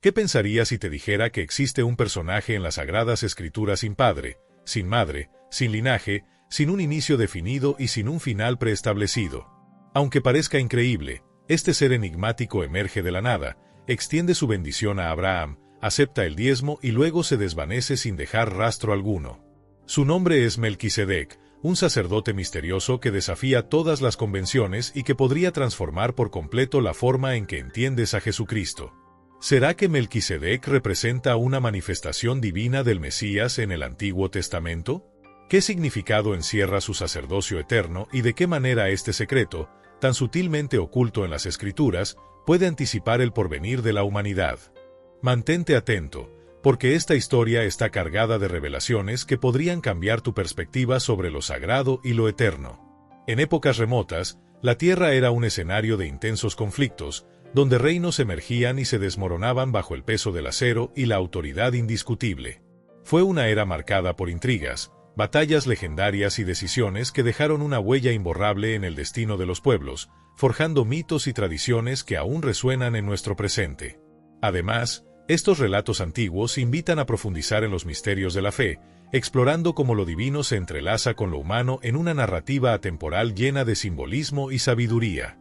¿Qué pensarías si te dijera que existe un personaje en las Sagradas Escrituras sin padre, sin madre, sin linaje, sin un inicio definido y sin un final preestablecido? Aunque parezca increíble, este ser enigmático emerge de la nada, extiende su bendición a Abraham, acepta el diezmo y luego se desvanece sin dejar rastro alguno. Su nombre es Melquisedec, un sacerdote misterioso que desafía todas las convenciones y que podría transformar por completo la forma en que entiendes a Jesucristo. ¿Será que Melquisedec representa una manifestación divina del Mesías en el Antiguo Testamento? ¿Qué significado encierra su sacerdocio eterno y de qué manera este secreto, tan sutilmente oculto en las Escrituras, puede anticipar el porvenir de la humanidad? Mantente atento, porque esta historia está cargada de revelaciones que podrían cambiar tu perspectiva sobre lo sagrado y lo eterno. En épocas remotas, la Tierra era un escenario de intensos conflictos, donde reinos emergían y se desmoronaban bajo el peso del acero y la autoridad indiscutible. Fue una era marcada por intrigas, batallas legendarias y decisiones que dejaron una huella imborrable en el destino de los pueblos, forjando mitos y tradiciones que aún resuenan en nuestro presente. Además, estos relatos antiguos invitan a profundizar en los misterios de la fe, explorando cómo lo divino se entrelaza con lo humano en una narrativa atemporal llena de simbolismo y sabiduría.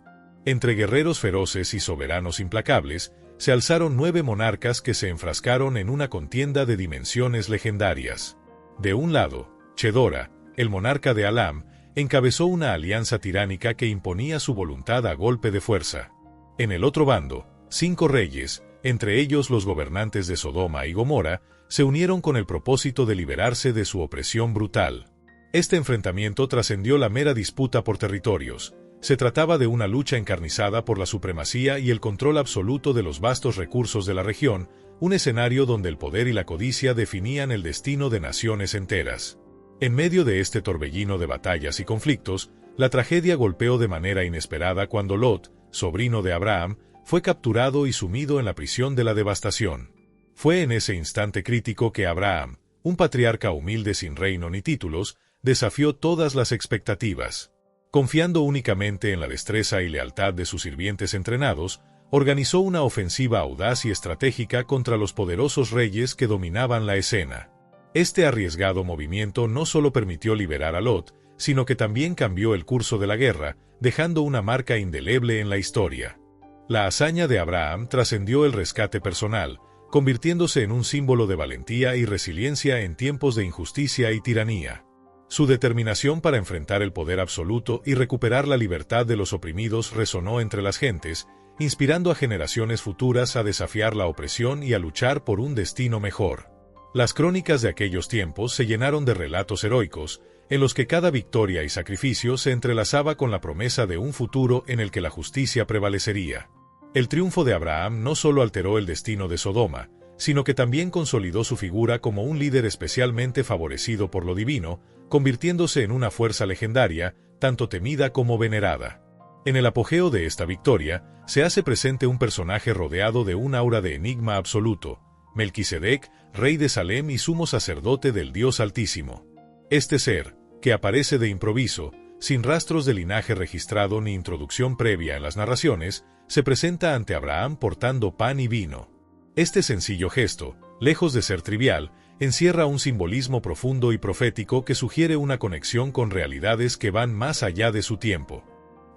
Entre guerreros feroces y soberanos implacables, se alzaron 9 monarcas que se enfrascaron en una contienda de dimensiones legendarias. De un lado, Chedora, el monarca de Alam, encabezó una alianza tiránica que imponía su voluntad a golpe de fuerza. En el otro bando, 5 reyes, entre ellos los gobernantes de Sodoma y Gomorra, se unieron con el propósito de liberarse de su opresión brutal. Este enfrentamiento trascendió la mera disputa por territorios. Se trataba de una lucha encarnizada por la supremacía y el control absoluto de los vastos recursos de la región, un escenario donde el poder y la codicia definían el destino de naciones enteras. En medio de este torbellino de batallas y conflictos, la tragedia golpeó de manera inesperada cuando Lot, sobrino de Abraham, fue capturado y sumido en la prisión de la devastación. Fue en ese instante crítico que Abraham, un patriarca humilde sin reino ni títulos, desafió todas las expectativas. Confiando únicamente en la destreza y lealtad de sus sirvientes entrenados, organizó una ofensiva audaz y estratégica contra los poderosos reyes que dominaban la escena. Este arriesgado movimiento no solo permitió liberar a Lot, sino que también cambió el curso de la guerra, dejando una marca indeleble en la historia. La hazaña de Abraham trascendió el rescate personal, convirtiéndose en un símbolo de valentía y resiliencia en tiempos de injusticia y tiranía. Su determinación para enfrentar el poder absoluto y recuperar la libertad de los oprimidos resonó entre las gentes, inspirando a generaciones futuras a desafiar la opresión y a luchar por un destino mejor. Las crónicas de aquellos tiempos se llenaron de relatos heroicos, en los que cada victoria y sacrificio se entrelazaba con la promesa de un futuro en el que la justicia prevalecería. El triunfo de Abraham no solo alteró el destino de Sodoma, sino que también consolidó su figura como un líder especialmente favorecido por lo divino, convirtiéndose en una fuerza legendaria, tanto temida como venerada. En el apogeo de esta victoria, se hace presente un personaje rodeado de un aura de enigma absoluto, Melquisedec, rey de Salem y sumo sacerdote del Dios Altísimo. Este ser, que aparece de improviso, sin rastros de linaje registrado ni introducción previa en las narraciones, se presenta ante Abraham portando pan y vino. Este sencillo gesto, lejos de ser trivial, encierra un simbolismo profundo y profético que sugiere una conexión con realidades que van más allá de su tiempo.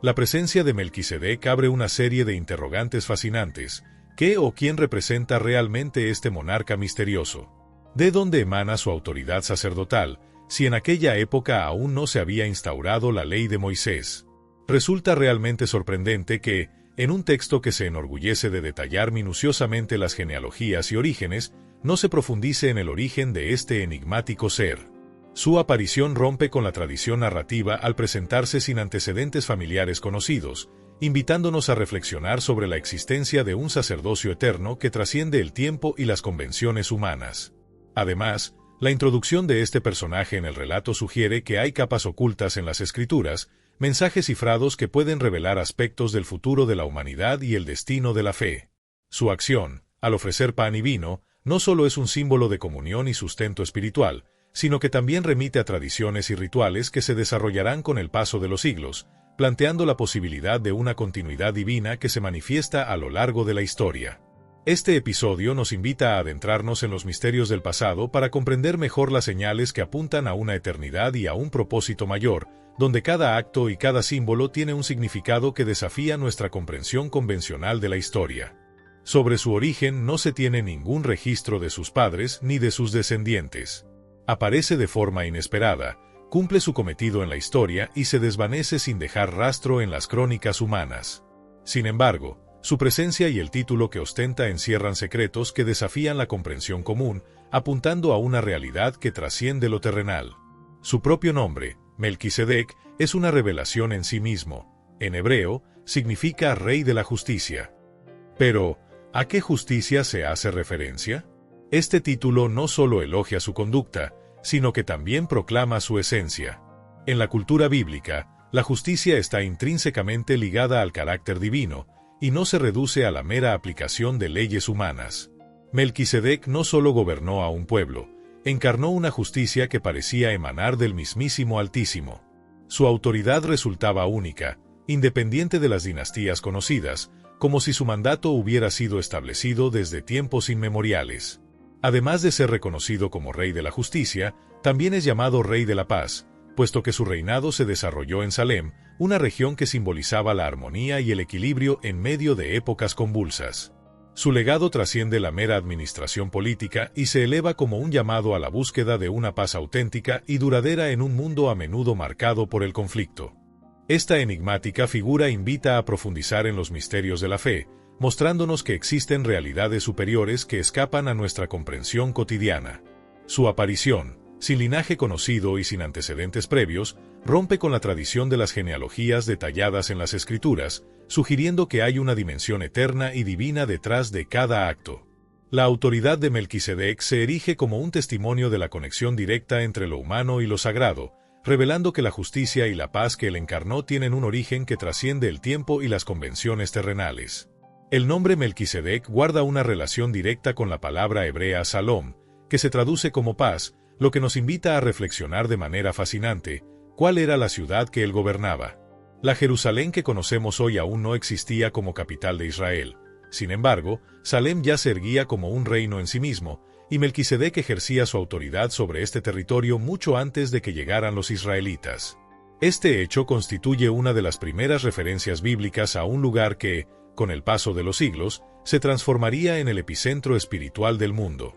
La presencia de Melquisedec abre una serie de interrogantes fascinantes. ¿Qué o quién representa realmente este monarca misterioso? ¿De dónde emana su autoridad sacerdotal, si en aquella época aún no se había instaurado la ley de Moisés? Resulta realmente sorprendente que, en un texto que se enorgullece de detallar minuciosamente las genealogías y orígenes, no se profundice en el origen de este enigmático ser. Su aparición rompe con la tradición narrativa al presentarse sin antecedentes familiares conocidos, invitándonos a reflexionar sobre la existencia de un sacerdocio eterno que trasciende el tiempo y las convenciones humanas. Además, la introducción de este personaje en el relato sugiere que hay capas ocultas en las Escrituras, mensajes cifrados que pueden revelar aspectos del futuro de la humanidad y el destino de la fe. Su acción, al ofrecer pan y vino, no solo es un símbolo de comunión y sustento espiritual, sino que también remite a tradiciones y rituales que se desarrollarán con el paso de los siglos, planteando la posibilidad de una continuidad divina que se manifiesta a lo largo de la historia. Este episodio nos invita a adentrarnos en los misterios del pasado para comprender mejor las señales que apuntan a una eternidad y a un propósito mayor, donde cada acto y cada símbolo tiene un significado que desafía nuestra comprensión convencional de la historia. Sobre su origen no se tiene ningún registro de sus padres ni de sus descendientes. Aparece de forma inesperada, cumple su cometido en la historia y se desvanece sin dejar rastro en las crónicas humanas. Sin embargo, su presencia y el título que ostenta encierran secretos que desafían la comprensión común, apuntando a una realidad que trasciende lo terrenal. Su propio nombre, Melquisedec, es una revelación en sí mismo. En hebreo, significa Rey de la Justicia. Pero, ¿a qué justicia se hace referencia? Este título no solo elogia su conducta, sino que también proclama su esencia. En la cultura bíblica, la justicia está intrínsecamente ligada al carácter divino, y no se reduce a la mera aplicación de leyes humanas. Melquisedec no solo gobernó a un pueblo, encarnó una justicia que parecía emanar del mismísimo Altísimo. Su autoridad resultaba única, independiente de las dinastías conocidas, como si su mandato hubiera sido establecido desde tiempos inmemoriales. Además de ser reconocido como Rey de la Justicia, también es llamado Rey de la Paz, puesto que su reinado se desarrolló en Salem, una región que simbolizaba la armonía y el equilibrio en medio de épocas convulsas. Su legado trasciende la mera administración política y se eleva como un llamado a la búsqueda de una paz auténtica y duradera en un mundo a menudo marcado por el conflicto. Esta enigmática figura invita a profundizar en los misterios de la fe, mostrándonos que existen realidades superiores que escapan a nuestra comprensión cotidiana. Su aparición, sin linaje conocido y sin antecedentes previos, rompe con la tradición de las genealogías detalladas en las Escrituras, sugiriendo que hay una dimensión eterna y divina detrás de cada acto. La autoridad de Melquisedec se erige como un testimonio de la conexión directa entre lo humano y lo sagrado, revelando que la justicia y la paz que él encarnó tienen un origen que trasciende el tiempo y las convenciones terrenales. El nombre Melquisedec guarda una relación directa con la palabra hebrea Salom, que se traduce como paz, lo que nos invita a reflexionar de manera fascinante cuál era la ciudad que él gobernaba. La Jerusalén que conocemos hoy aún no existía como capital de Israel. Sin embargo, Salem ya se erguía como un reino en sí mismo, y Melquisedec ejercía su autoridad sobre este territorio mucho antes de que llegaran los israelitas. Este hecho constituye una de las primeras referencias bíblicas a un lugar que, con el paso de los siglos, se transformaría en el epicentro espiritual del mundo.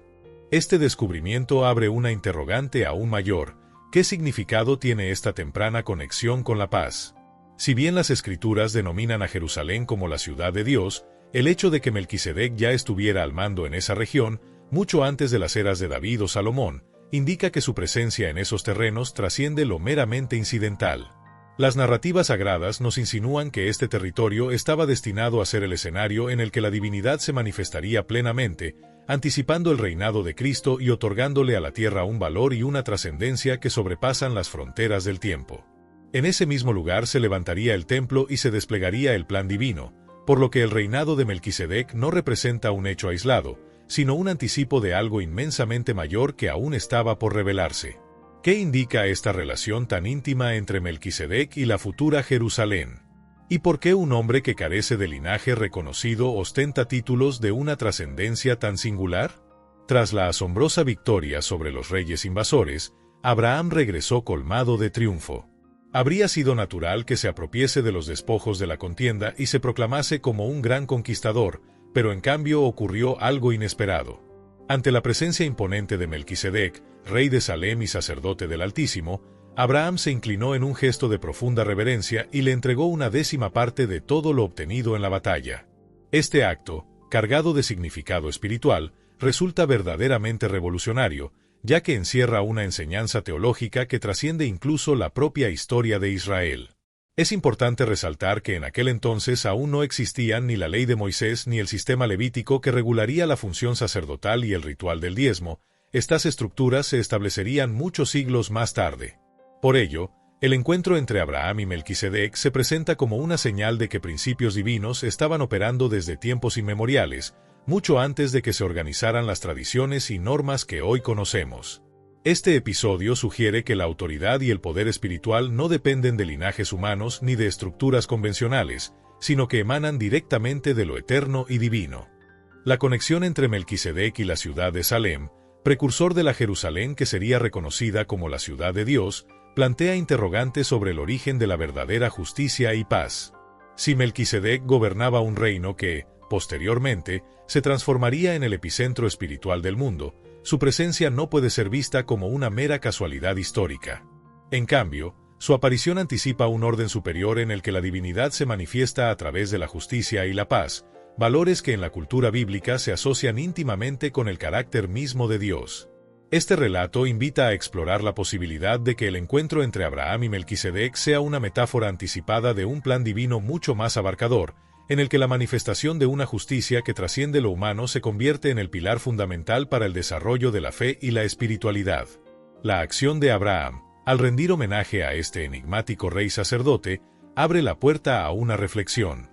Este descubrimiento abre una interrogante aún mayor: ¿qué significado tiene esta temprana conexión con la paz? Si bien las Escrituras denominan a Jerusalén como la ciudad de Dios, el hecho de que Melquisedec ya estuviera al mando en esa región, mucho antes de las eras de David o Salomón, indica que su presencia en esos terrenos trasciende lo meramente incidental. Las narrativas sagradas nos insinúan que este territorio estaba destinado a ser el escenario en el que la divinidad se manifestaría plenamente, anticipando el reinado de Cristo y otorgándole a la tierra un valor y una trascendencia que sobrepasan las fronteras del tiempo. En ese mismo lugar se levantaría el templo y se desplegaría el plan divino, por lo que el reinado de Melquisedec no representa un hecho aislado, sino un anticipo de algo inmensamente mayor que aún estaba por revelarse. ¿Qué indica esta relación tan íntima entre Melquisedec y la futura Jerusalén? ¿Y por qué un hombre que carece de linaje reconocido ostenta títulos de una trascendencia tan singular? Tras la asombrosa victoria sobre los reyes invasores, Abraham regresó colmado de triunfo. Habría sido natural que se apropiese de los despojos de la contienda y se proclamase como un gran conquistador, pero en cambio ocurrió algo inesperado. Ante la presencia imponente de Melquisedec, rey de Salem y sacerdote del Altísimo, Abraham se inclinó en un gesto de profunda reverencia y le entregó una décima parte de todo lo obtenido en la batalla. Este acto, cargado de significado espiritual, resulta verdaderamente revolucionario, ya que encierra una enseñanza teológica que trasciende incluso la propia historia de Israel. Es importante resaltar que en aquel entonces aún no existían ni la ley de Moisés ni el sistema levítico que regularía la función sacerdotal y el ritual del diezmo. Estas estructuras se establecerían muchos siglos más tarde. Por ello, el encuentro entre Abraham y Melquisedec se presenta como una señal de que principios divinos estaban operando desde tiempos inmemoriales, mucho antes de que se organizaran las tradiciones y normas que hoy conocemos. Este episodio sugiere que la autoridad y el poder espiritual no dependen de linajes humanos ni de estructuras convencionales, sino que emanan directamente de lo eterno y divino. La conexión entre Melquisedec y la ciudad de Salem, precursor de la Jerusalén que sería reconocida como la ciudad de Dios, plantea interrogantes sobre el origen de la verdadera justicia y paz. Si Melquisedec gobernaba un reino que, posteriormente, se transformaría en el epicentro espiritual del mundo, su presencia no puede ser vista como una mera casualidad histórica. En cambio, su aparición anticipa un orden superior en el que la divinidad se manifiesta a través de la justicia y la paz, valores que en la cultura bíblica se asocian íntimamente con el carácter mismo de Dios. Este relato invita a explorar la posibilidad de que el encuentro entre Abraham y Melquisedec sea una metáfora anticipada de un plan divino mucho más abarcador, en el que la manifestación de una justicia que trasciende lo humano se convierte en el pilar fundamental para el desarrollo de la fe y la espiritualidad. La acción de Abraham, al rendir homenaje a este enigmático rey sacerdote, abre la puerta a una reflexión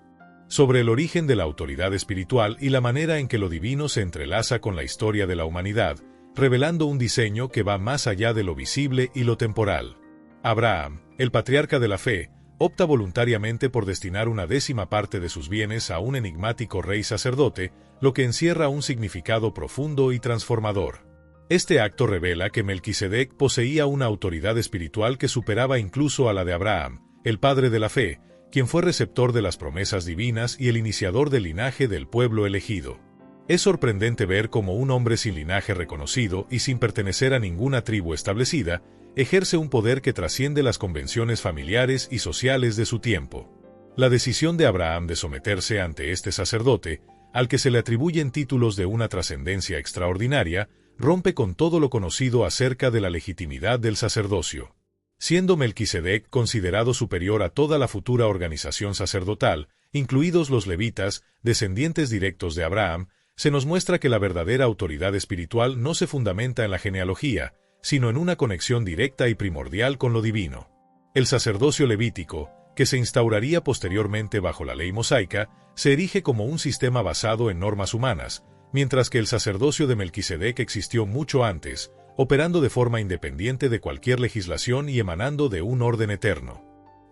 sobre el origen de la autoridad espiritual y la manera en que lo divino se entrelaza con la historia de la humanidad, revelando un diseño que va más allá de lo visible y lo temporal. Abraham, el patriarca de la fe, opta voluntariamente por destinar una 10ª parte de sus bienes a un enigmático rey sacerdote, lo que encierra un significado profundo y transformador. Este acto revela que Melquisedec poseía una autoridad espiritual que superaba incluso a la de Abraham, el padre de la fe, quien fue receptor de las promesas divinas y el iniciador del linaje del pueblo elegido. Es sorprendente ver cómo un hombre sin linaje reconocido y sin pertenecer a ninguna tribu establecida, ejerce un poder que trasciende las convenciones familiares y sociales de su tiempo. La decisión de Abraham de someterse ante este sacerdote, al que se le atribuyen títulos de una trascendencia extraordinaria, rompe con todo lo conocido acerca de la legitimidad del sacerdocio. Siendo Melquisedec considerado superior a toda la futura organización sacerdotal, incluidos los levitas, descendientes directos de Abraham, se nos muestra que la verdadera autoridad espiritual no se fundamenta en la genealogía, sino en una conexión directa y primordial con lo divino. El sacerdocio levítico, que se instauraría posteriormente bajo la ley mosaica, se erige como un sistema basado en normas humanas, mientras que el sacerdocio de Melquisedec existió mucho antes, operando de forma independiente de cualquier legislación y emanando de un orden eterno.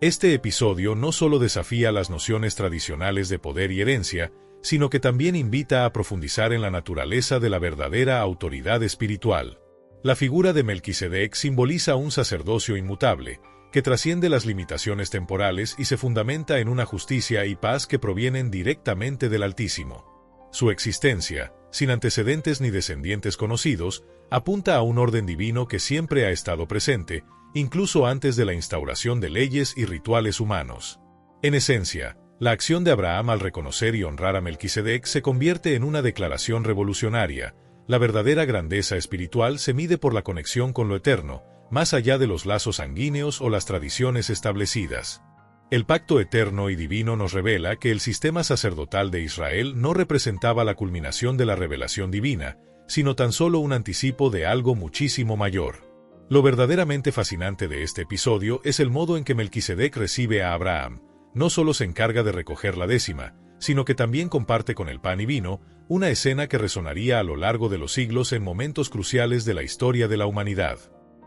Este episodio no solo desafía las nociones tradicionales de poder y herencia, sino que también invita a profundizar en la naturaleza de la verdadera autoridad espiritual. La figura de Melquisedec simboliza un sacerdocio inmutable, que trasciende las limitaciones temporales y se fundamenta en una justicia y paz que provienen directamente del Altísimo. Su existencia, sin antecedentes ni descendientes conocidos, apunta a un orden divino que siempre ha estado presente, incluso antes de la instauración de leyes y rituales humanos. En esencia, la acción de Abraham al reconocer y honrar a Melquisedec se convierte en una declaración revolucionaria. La verdadera grandeza espiritual se mide por la conexión con lo eterno, más allá de los lazos sanguíneos o las tradiciones establecidas. El pacto eterno y divino nos revela que el sistema sacerdotal de Israel no representaba la culminación de la revelación divina, sino tan solo un anticipo de algo muchísimo mayor. Lo verdaderamente fascinante de este episodio es el modo en que Melquisedec recibe a Abraham. No solo se encarga de recoger la 10ª, sino que también comparte con el pan y vino, una escena que resonaría a lo largo de los siglos en momentos cruciales de la historia de la humanidad.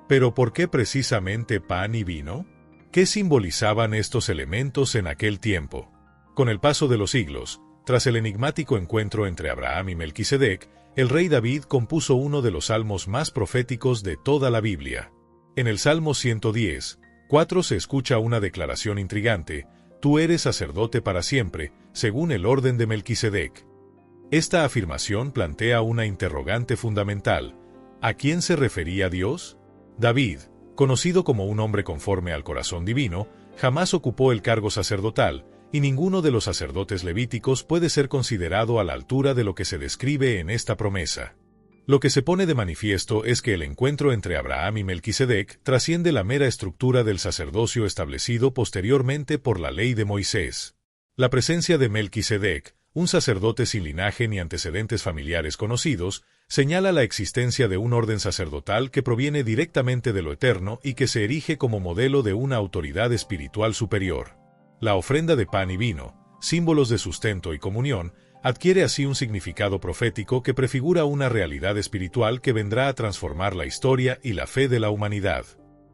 ¿Pero por qué precisamente pan y vino? ¿Qué simbolizaban estos elementos en aquel tiempo? Con el paso de los siglos, tras el enigmático encuentro entre Abraham y Melquisedec, el rey David compuso uno de los salmos más proféticos de toda la Biblia. En el Salmo 110:4 se escucha una declaración intrigante: «Tú eres sacerdote para siempre, según el orden de Melquisedec». Esta afirmación plantea una interrogante fundamental. ¿A quién se refería Dios? David, conocido como un hombre conforme al corazón divino, jamás ocupó el cargo sacerdotal, y ninguno de los sacerdotes levíticos puede ser considerado a la altura de lo que se describe en esta promesa. Lo que se pone de manifiesto es que el encuentro entre Abraham y Melquisedec trasciende la mera estructura del sacerdocio establecido posteriormente por la ley de Moisés. La presencia de Melquisedec, un sacerdote sin linaje ni antecedentes familiares conocidos, señala la existencia de un orden sacerdotal que proviene directamente de lo eterno y que se erige como modelo de una autoridad espiritual superior. La ofrenda de pan y vino, símbolos de sustento y comunión, adquiere así un significado profético que prefigura una realidad espiritual que vendrá a transformar la historia y la fe de la humanidad.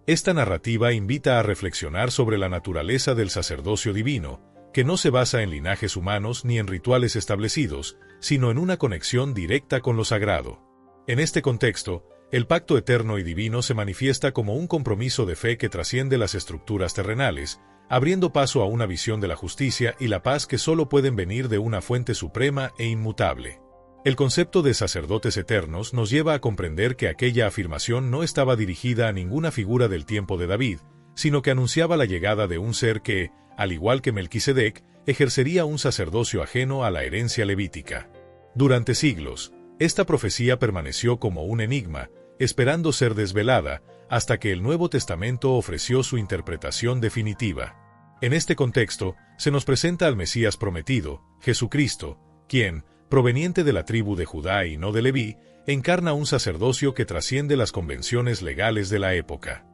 Esta narrativa invita a reflexionar sobre la naturaleza del sacerdocio divino, que no se basa en linajes humanos ni en rituales establecidos, sino en una conexión directa con lo sagrado. En este contexto, el pacto eterno y divino se manifiesta como un compromiso de fe que trasciende las estructuras terrenales, abriendo paso a una visión de la justicia y la paz que solo pueden venir de una fuente suprema e inmutable. El concepto de sacerdotes eternos nos lleva a comprender que aquella afirmación no estaba dirigida a ninguna figura del tiempo de David, sino que anunciaba la llegada de un ser que, al igual que Melquisedec, ejercería un sacerdocio ajeno a la herencia levítica. Durante siglos, esta profecía permaneció como un enigma, esperando ser desvelada, hasta que el Nuevo Testamento ofreció su interpretación definitiva. En este contexto, se nos presenta al Mesías prometido, Jesucristo, quien, proveniente de la tribu de Judá y no de Leví, encarna un sacerdocio que trasciende las convenciones legales de la época.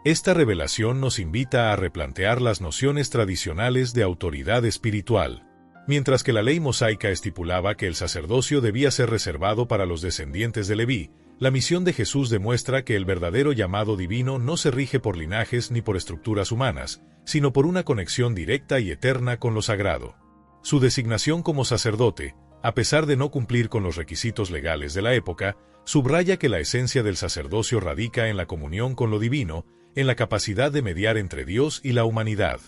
Esta revelación nos invita a replantear las nociones tradicionales de autoridad espiritual. Mientras que la ley mosaica estipulaba que el sacerdocio debía ser reservado para los descendientes de Leví, la misión de Jesús demuestra que el verdadero llamado divino no se rige por linajes ni por estructuras humanas, sino por una conexión directa y eterna con lo sagrado. Su designación como sacerdote, a pesar de no cumplir con los requisitos legales de la época, subraya que la esencia del sacerdocio radica en la comunión con lo divino, en la capacidad de mediar entre Dios y la humanidad.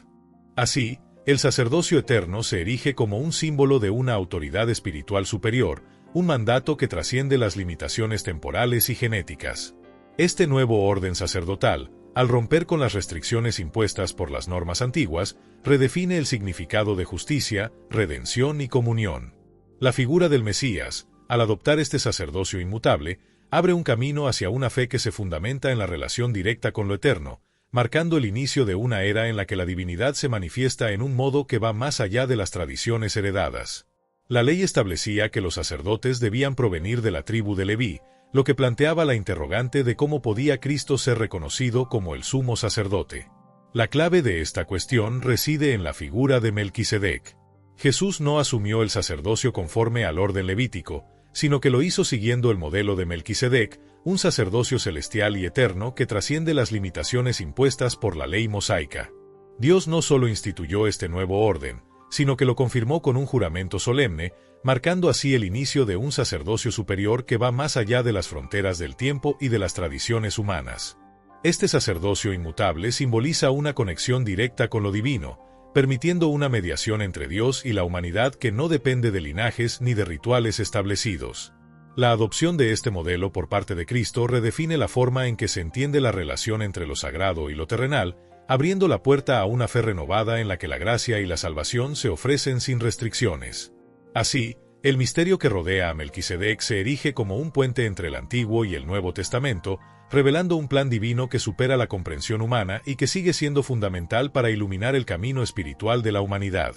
Así, el sacerdocio eterno se erige como un símbolo de una autoridad espiritual superior, un mandato que trasciende las limitaciones temporales y genéticas. Este nuevo orden sacerdotal, al romper con las restricciones impuestas por las normas antiguas, redefine el significado de justicia, redención y comunión. La figura del Mesías, al adoptar este sacerdocio inmutable, abre un camino hacia una fe que se fundamenta en la relación directa con lo eterno, marcando el inicio de una era en la que la divinidad se manifiesta en un modo que va más allá de las tradiciones heredadas. La ley establecía que los sacerdotes debían provenir de la tribu de Leví, lo que planteaba la interrogante de cómo podía Cristo ser reconocido como el sumo sacerdote. La clave de esta cuestión reside en la figura de Melquisedec. Jesús no asumió el sacerdocio conforme al orden levítico, sino que lo hizo siguiendo el modelo de Melquisedec, un sacerdocio celestial y eterno que trasciende las limitaciones impuestas por la ley mosaica. Dios no solo instituyó este nuevo orden, sino que lo confirmó con un juramento solemne, marcando así el inicio de un sacerdocio superior que va más allá de las fronteras del tiempo y de las tradiciones humanas. Este sacerdocio inmutable simboliza una conexión directa con lo divino, permitiendo una mediación entre Dios y la humanidad que no depende de linajes ni de rituales establecidos. La adopción de este modelo por parte de Cristo redefine la forma en que se entiende la relación entre lo sagrado y lo terrenal, abriendo la puerta a una fe renovada en la que la gracia y la salvación se ofrecen sin restricciones. Así, el misterio que rodea a Melquisedec se erige como un puente entre el Antiguo y el Nuevo Testamento, revelando un plan divino que supera la comprensión humana y que sigue siendo fundamental para iluminar el camino espiritual de la humanidad.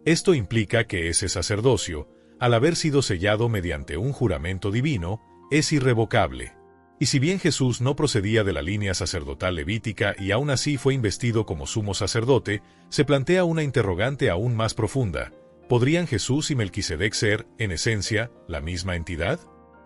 Esto implica que ese sacerdocio, al haber sido sellado mediante un juramento divino, es irrevocable. Y si bien Jesús no procedía de la línea sacerdotal levítica y aún así fue investido como sumo sacerdote, se plantea una interrogante aún más profunda. ¿Podrían Jesús y Melquisedec ser, en esencia, la misma entidad?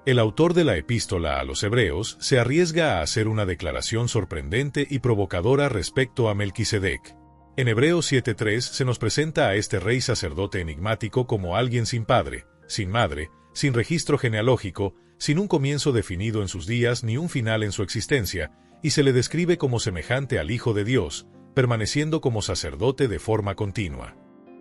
El autor de la epístola a los Hebreos se arriesga a hacer una declaración sorprendente y provocadora respecto a Melquisedec. En Hebreos 7:3 se nos presenta a este rey sacerdote enigmático como alguien sin padre, sin madre, sin registro genealógico, sin un comienzo definido en sus días ni un final en su existencia, y se le describe como semejante al Hijo de Dios, permaneciendo como sacerdote de forma continua.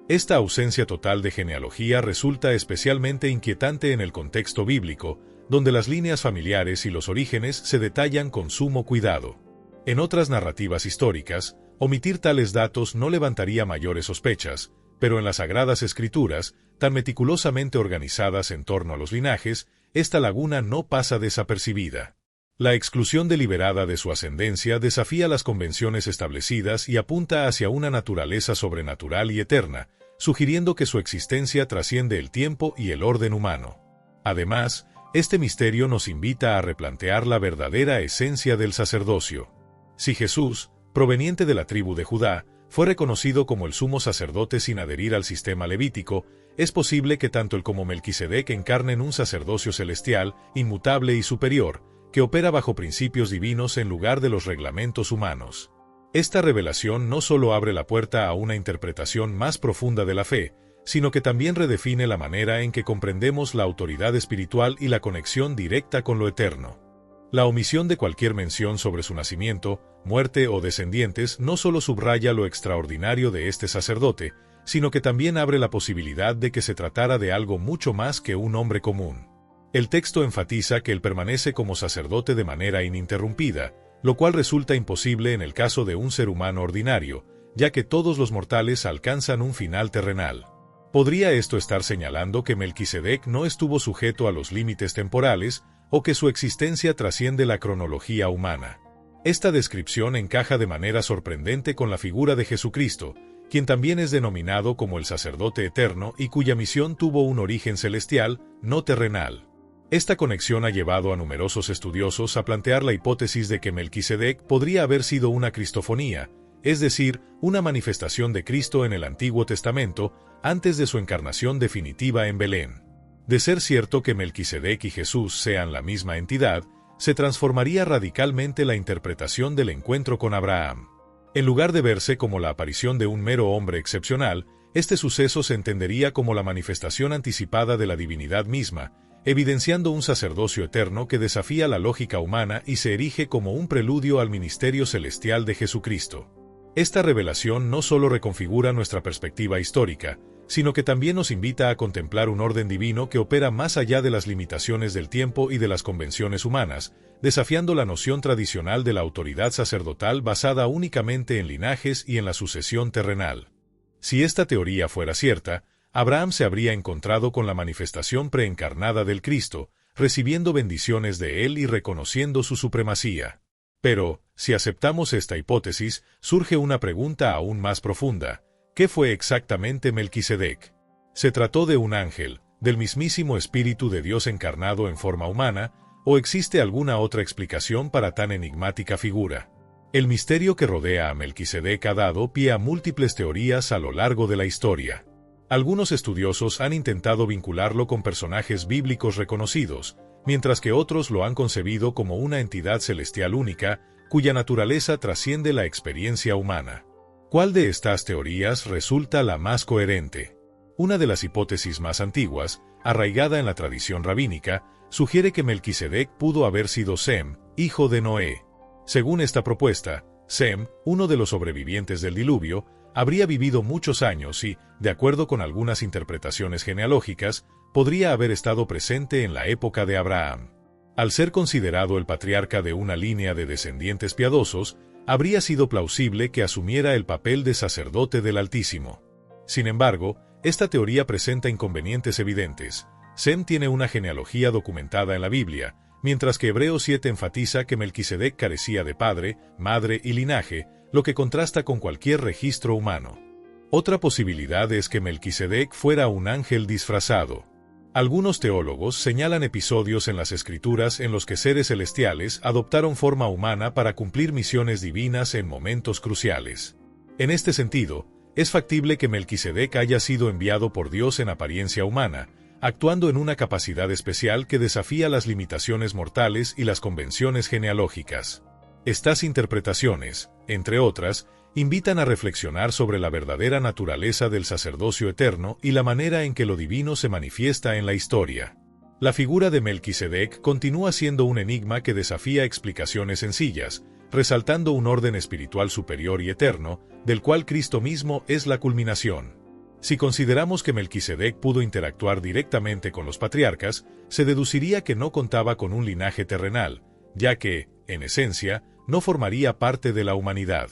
Esta ausencia total de genealogía resulta especialmente inquietante en el contexto bíblico, donde las líneas familiares y los orígenes se detallan con sumo cuidado. En otras narrativas históricas, omitir tales datos no levantaría mayores sospechas, pero en las Sagradas Escrituras, tan meticulosamente organizadas en torno a los linajes, esta laguna no pasa desapercibida. La exclusión deliberada de su ascendencia desafía las convenciones establecidas y apunta hacia una naturaleza sobrenatural y eterna, sugiriendo que su existencia trasciende el tiempo y el orden humano. Además, este misterio nos invita a replantear la verdadera esencia del sacerdocio. Si Jesús, proveniente de la tribu de Judá, fue reconocido como el sumo sacerdote sin adherir al sistema levítico, es posible que tanto él como Melquisedec encarnen un sacerdocio celestial, inmutable y superior, que opera bajo principios divinos en lugar de los reglamentos humanos. Esta revelación no solo abre la puerta a una interpretación más profunda de la fe, sino que también redefine la manera en que comprendemos la autoridad espiritual y la conexión directa con lo eterno. La omisión de cualquier mención sobre su nacimiento, muerte o descendientes no solo subraya lo extraordinario de este sacerdote, sino que también abre la posibilidad de que se tratara de algo mucho más que un hombre común. El texto enfatiza que él permanece como sacerdote de manera ininterrumpida, lo cual resulta imposible en el caso de un ser humano ordinario, ya que todos los mortales alcanzan un final terrenal. ¿Podría esto estar señalando que Melquisedec no estuvo sujeto a los límites temporales o que su existencia trasciende la cronología humana? Esta descripción encaja de manera sorprendente con la figura de Jesucristo, quien también es denominado como el sacerdote eterno y cuya misión tuvo un origen celestial, no terrenal. Esta conexión ha llevado a numerosos estudiosos a plantear la hipótesis de que Melquisedec podría haber sido una cristofonía, es decir, una manifestación de Cristo en el Antiguo Testamento antes de su encarnación definitiva en Belén. De ser cierto que Melquisedec y Jesús sean la misma entidad, se transformaría radicalmente la interpretación del encuentro con Abraham. En lugar de verse como la aparición de un mero hombre excepcional, este suceso se entendería como la manifestación anticipada de la divinidad misma, evidenciando un sacerdocio eterno que desafía la lógica humana y se erige como un preludio al ministerio celestial de Jesucristo. Esta revelación no solo reconfigura nuestra perspectiva histórica, sino que también nos invita a contemplar un orden divino que opera más allá de las limitaciones del tiempo y de las convenciones humanas, desafiando la noción tradicional de la autoridad sacerdotal basada únicamente en linajes y en la sucesión terrenal. Si esta teoría fuera cierta, Abraham se habría encontrado con la manifestación preencarnada del Cristo, recibiendo bendiciones de él y reconociendo su supremacía. Pero, si aceptamos esta hipótesis, surge una pregunta aún más profunda. ¿Qué fue exactamente Melquisedec? ¿Se trató de un ángel, del mismísimo Espíritu de Dios encarnado en forma humana, o existe alguna otra explicación para tan enigmática figura? El misterio que rodea a Melquisedec ha dado pie a múltiples teorías a lo largo de la historia. Algunos estudiosos han intentado vincularlo con personajes bíblicos reconocidos, mientras que otros lo han concebido como una entidad celestial única, cuya naturaleza trasciende la experiencia humana. ¿Cuál de estas teorías resulta la más coherente? Una de las hipótesis más antiguas, arraigada en la tradición rabínica, sugiere que Melquisedec pudo haber sido Sem, hijo de Noé. Según esta propuesta, Sem, uno de los sobrevivientes del diluvio, habría vivido muchos años y, de acuerdo con algunas interpretaciones genealógicas, podría haber estado presente en la época de Abraham. Al ser considerado el patriarca de una línea de descendientes piadosos, habría sido plausible que asumiera el papel de sacerdote del Altísimo. Sin embargo, esta teoría presenta inconvenientes evidentes. Sem tiene una genealogía documentada en la Biblia, mientras que Hebreos 7 enfatiza que Melquisedec carecía de padre, madre y linaje, lo que contrasta con cualquier registro humano. Otra posibilidad es que Melquisedec fuera un ángel disfrazado. Algunos teólogos señalan episodios en las Escrituras en los que seres celestiales adoptaron forma humana para cumplir misiones divinas en momentos cruciales. En este sentido, es factible que Melquisedec haya sido enviado por Dios en apariencia humana, actuando en una capacidad especial que desafía las limitaciones mortales y las convenciones genealógicas. Estas interpretaciones, entre otras, invitan a reflexionar sobre la verdadera naturaleza del sacerdocio eterno y la manera en que lo divino se manifiesta en la historia. La figura de Melquisedec continúa siendo un enigma que desafía explicaciones sencillas, resaltando un orden espiritual superior y eterno, del cual Cristo mismo es la culminación. Si consideramos que Melquisedec pudo interactuar directamente con los patriarcas, se deduciría que no contaba con un linaje terrenal, ya que, en esencia, no formaría parte de la humanidad.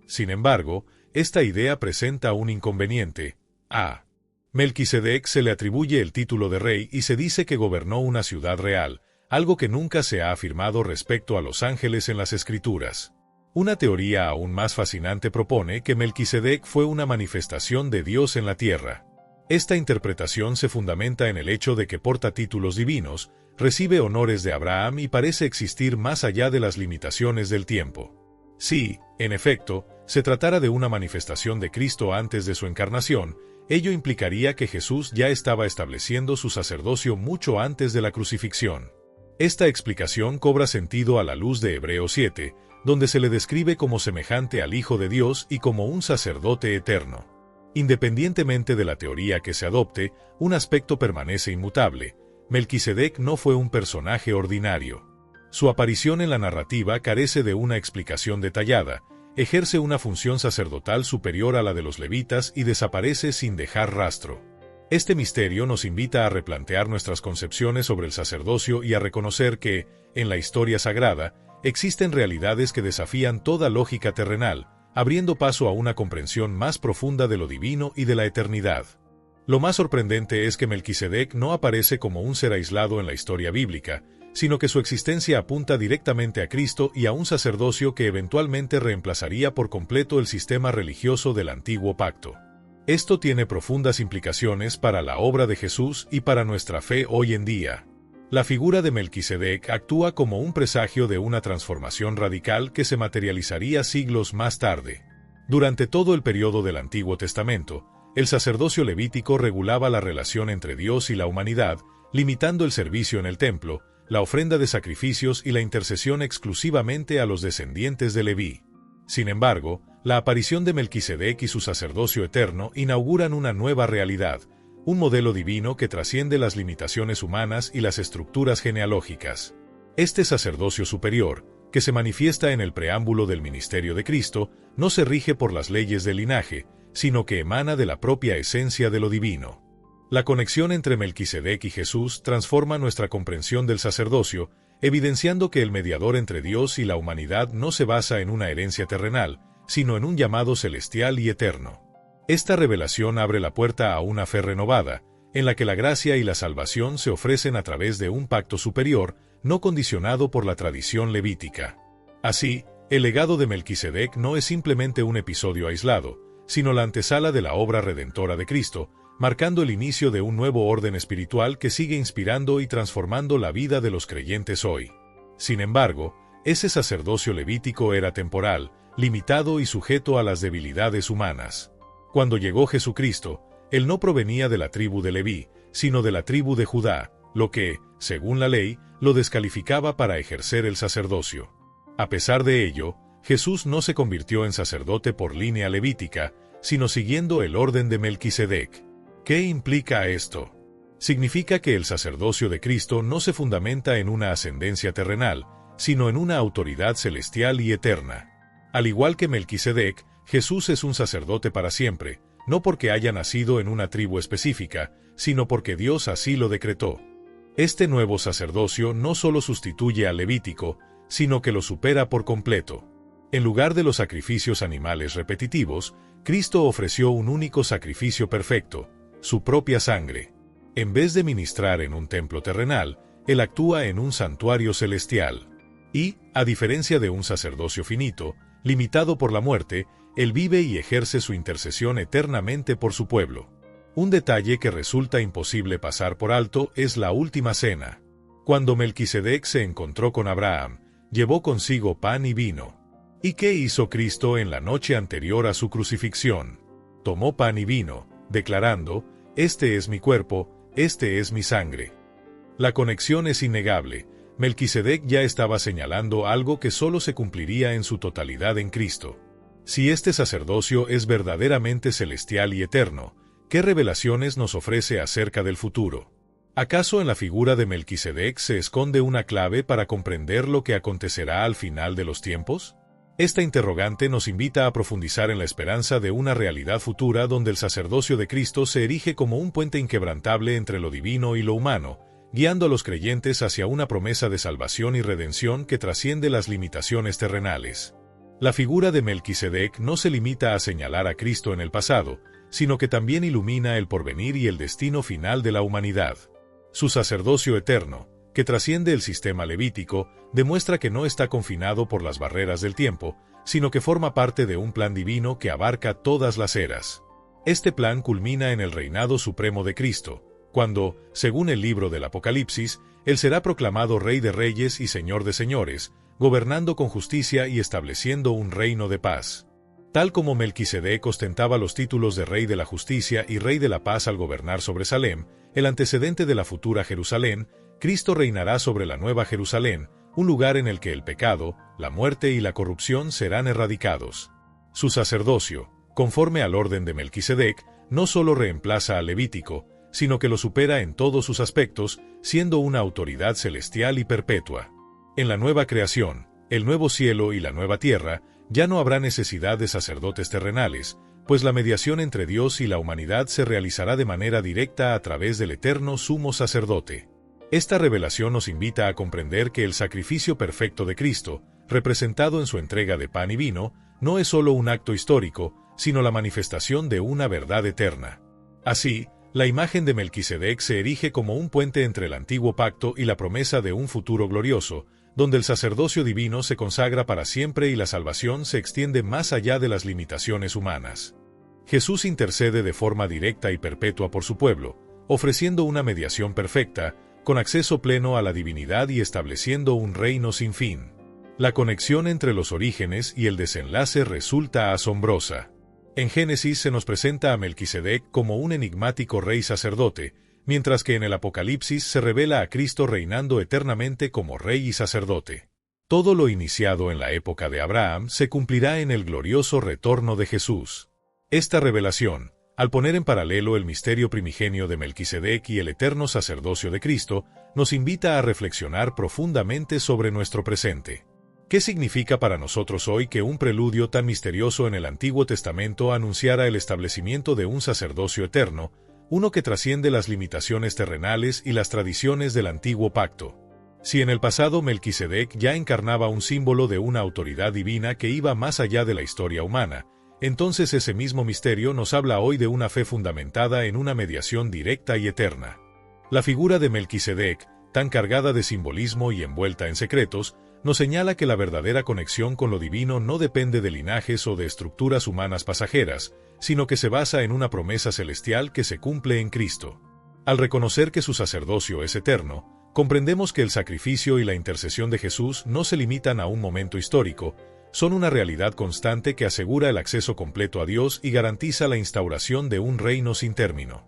Sin embargo, esta idea presenta un inconveniente. A. Melquisedec se le atribuye el título de rey y se dice que gobernó una ciudad real, algo que nunca se ha afirmado respecto a los ángeles en las Escrituras. Una teoría aún más fascinante propone que Melquisedec fue una manifestación de Dios en la tierra. Esta interpretación se fundamenta en el hecho de que porta títulos divinos, recibe honores de Abraham y parece existir más allá de las limitaciones del tiempo. Si, en efecto, se tratara de una manifestación de Cristo antes de su encarnación, ello implicaría que Jesús ya estaba estableciendo su sacerdocio mucho antes de la crucifixión. Esta explicación cobra sentido a la luz de Hebreos 7, donde se le describe como semejante al Hijo de Dios y como un sacerdote eterno. Independientemente de la teoría que se adopte, un aspecto permanece inmutable: Melquisedec no fue un personaje ordinario. Su aparición en la narrativa carece de una explicación detallada, ejerce una función sacerdotal superior a la de los levitas y desaparece sin dejar rastro. Este misterio nos invita a replantear nuestras concepciones sobre el sacerdocio y a reconocer que, en la historia sagrada, existen realidades que desafían toda lógica terrenal, abriendo paso a una comprensión más profunda de lo divino y de la eternidad. Lo más sorprendente es que Melquisedec no aparece como un ser aislado en la historia bíblica, sino que su existencia apunta directamente a Cristo y a un sacerdocio que eventualmente reemplazaría por completo el sistema religioso del Antiguo Pacto. Esto tiene profundas implicaciones para la obra de Jesús y para nuestra fe hoy en día. La figura de Melquisedec actúa como un presagio de una transformación radical que se materializaría siglos más tarde. Durante todo el periodo del Antiguo Testamento, el sacerdocio levítico regulaba la relación entre Dios y la humanidad, limitando el servicio en el templo, la ofrenda de sacrificios y la intercesión exclusivamente a los descendientes de Leví. Sin embargo, la aparición de Melquisedec y su sacerdocio eterno inauguran una nueva realidad, un modelo divino que trasciende las limitaciones humanas y las estructuras genealógicas. Este sacerdocio superior, que se manifiesta en el preámbulo del ministerio de Cristo, no se rige por las leyes del linaje, sino que emana de la propia esencia de lo divino. La conexión entre Melquisedec y Jesús transforma nuestra comprensión del sacerdocio, evidenciando que el mediador entre Dios y la humanidad no se basa en una herencia terrenal, sino en un llamado celestial y eterno. Esta revelación abre la puerta a una fe renovada, en la que la gracia y la salvación se ofrecen a través de un pacto superior, no condicionado por la tradición levítica. Así, el legado de Melquisedec no es simplemente un episodio aislado, sino la antesala de la obra redentora de Cristo, marcando el inicio de un nuevo orden espiritual que sigue inspirando y transformando la vida de los creyentes hoy. Sin embargo, ese sacerdocio levítico era temporal, limitado y sujeto a las debilidades humanas. Cuando llegó Jesucristo, Él no provenía de la tribu de Leví, sino de la tribu de Judá, lo que, según la ley, lo descalificaba para ejercer el sacerdocio. A pesar de ello, Jesús no se convirtió en sacerdote por línea levítica, sino siguiendo el orden de Melquisedec. ¿Qué implica esto? Significa que el sacerdocio de Cristo no se fundamenta en una ascendencia terrenal, sino en una autoridad celestial y eterna. Al igual que Melquisedec, Jesús es un sacerdote para siempre, no porque haya nacido en una tribu específica, sino porque Dios así lo decretó. Este nuevo sacerdocio no solo sustituye al levítico, sino que lo supera por completo. En lugar de los sacrificios animales repetitivos, Cristo ofreció un único sacrificio perfecto, su propia sangre. En vez de ministrar en un templo terrenal, Él actúa en un santuario celestial. Y, a diferencia de un sacerdocio finito, limitado por la muerte, Él vive y ejerce su intercesión eternamente por su pueblo. Un detalle que resulta imposible pasar por alto es la última cena. Cuando Melquisedec se encontró con Abraham, llevó consigo pan y vino. ¿Y qué hizo Cristo en la noche anterior a su crucifixión? Tomó pan y vino, declarando: «Este es mi cuerpo, este es mi sangre». La conexión es innegable. Melquisedec ya estaba señalando algo que solo se cumpliría en su totalidad en Cristo. Si este sacerdocio es verdaderamente celestial y eterno, ¿qué revelaciones nos ofrece acerca del futuro? ¿Acaso en la figura de Melquisedec se esconde una clave para comprender lo que acontecerá al final de los tiempos? Esta interrogante nos invita a profundizar en la esperanza de una realidad futura donde el sacerdocio de Cristo se erige como un puente inquebrantable entre lo divino y lo humano, guiando a los creyentes hacia una promesa de salvación y redención que trasciende las limitaciones terrenales. La figura de Melquisedec no se limita a señalar a Cristo en el pasado, sino que también ilumina el porvenir y el destino final de la humanidad. Su sacerdocio eterno, que trasciende el sistema levítico, demuestra que no está confinado por las barreras del tiempo, sino que forma parte de un plan divino que abarca todas las eras. Este plan culmina en el reinado supremo de Cristo, cuando, según el libro del Apocalipsis, Él será proclamado Rey de Reyes y Señor de Señores, gobernando con justicia y estableciendo un reino de paz. Tal como Melquisedec ostentaba los títulos de Rey de la Justicia y Rey de la Paz al gobernar sobre Salem, el antecedente de la futura Jerusalén, Cristo reinará sobre la Nueva Jerusalén, un lugar en el que el pecado, la muerte y la corrupción serán erradicados. Su sacerdocio, conforme al orden de Melquisedec, no solo reemplaza al Levítico, sino que lo supera en todos sus aspectos, siendo una autoridad celestial y perpetua. En la nueva creación, el nuevo cielo y la nueva tierra, ya no habrá necesidad de sacerdotes terrenales, pues la mediación entre Dios y la humanidad se realizará de manera directa a través del eterno sumo sacerdote. Esta revelación nos invita a comprender que el sacrificio perfecto de Cristo, representado en su entrega de pan y vino, no es solo un acto histórico, sino la manifestación de una verdad eterna. Así, la imagen de Melquisedec se erige como un puente entre el antiguo pacto y la promesa de un futuro glorioso, donde el sacerdocio divino se consagra para siempre y la salvación se extiende más allá de las limitaciones humanas. Jesús intercede de forma directa y perpetua por su pueblo, ofreciendo una mediación perfecta, con acceso pleno a la divinidad y estableciendo un reino sin fin. La conexión entre los orígenes y el desenlace resulta asombrosa. En Génesis se nos presenta a Melquisedec como un enigmático rey sacerdote, mientras que en el Apocalipsis se revela a Cristo reinando eternamente como rey y sacerdote. Todo lo iniciado en la época de Abraham se cumplirá en el glorioso retorno de Jesús. Esta revelación, al poner en paralelo el misterio primigenio de Melquisedec y el eterno sacerdocio de Cristo, nos invita a reflexionar profundamente sobre nuestro presente. ¿Qué significa para nosotros hoy que un preludio tan misterioso en el Antiguo Testamento anunciara el establecimiento de un sacerdocio eterno, uno que trasciende las limitaciones terrenales y las tradiciones del antiguo pacto? Si en el pasado Melquisedec ya encarnaba un símbolo de una autoridad divina que iba más allá de la historia humana, entonces ese mismo misterio nos habla hoy de una fe fundamentada en una mediación directa y eterna. La figura de Melquisedec, tan cargada de simbolismo y envuelta en secretos, nos señala que la verdadera conexión con lo divino no depende de linajes o de estructuras humanas pasajeras, sino que se basa en una promesa celestial que se cumple en Cristo. Al reconocer que su sacerdocio es eterno, comprendemos que el sacrificio y la intercesión de Jesús no se limitan a un momento histórico, son una realidad constante que asegura el acceso completo a Dios y garantiza la instauración de un reino sin término.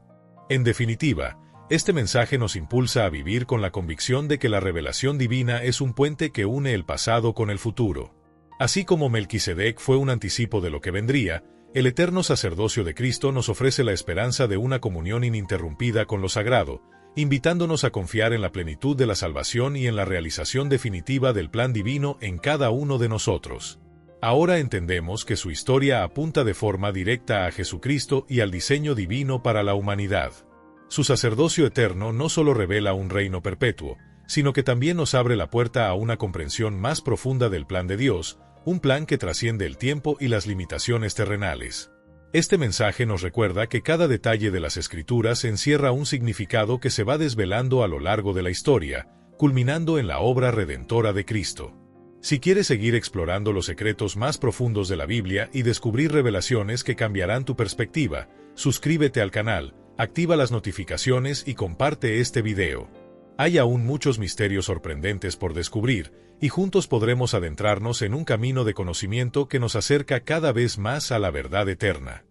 En definitiva, este mensaje nos impulsa a vivir con la convicción de que la revelación divina es un puente que une el pasado con el futuro. Así como Melquisedec fue un anticipo de lo que vendría, el eterno sacerdocio de Cristo nos ofrece la esperanza de una comunión ininterrumpida con lo sagrado, invitándonos a confiar en la plenitud de la salvación y en la realización definitiva del plan divino en cada uno de nosotros. Ahora entendemos que su historia apunta de forma directa a Jesucristo y al diseño divino para la humanidad. Su sacerdocio eterno no solo revela un reino perpetuo, sino que también nos abre la puerta a una comprensión más profunda del plan de Dios, un plan que trasciende el tiempo y las limitaciones terrenales. Este mensaje nos recuerda que cada detalle de las Escrituras encierra un significado que se va desvelando a lo largo de la historia, culminando en la obra redentora de Cristo. Si quieres seguir explorando los secretos más profundos de la Biblia y descubrir revelaciones que cambiarán tu perspectiva, suscríbete al canal, activa las notificaciones y comparte este video. Hay aún muchos misterios sorprendentes por descubrir, y juntos podremos adentrarnos en un camino de conocimiento que nos acerca cada vez más a la verdad eterna.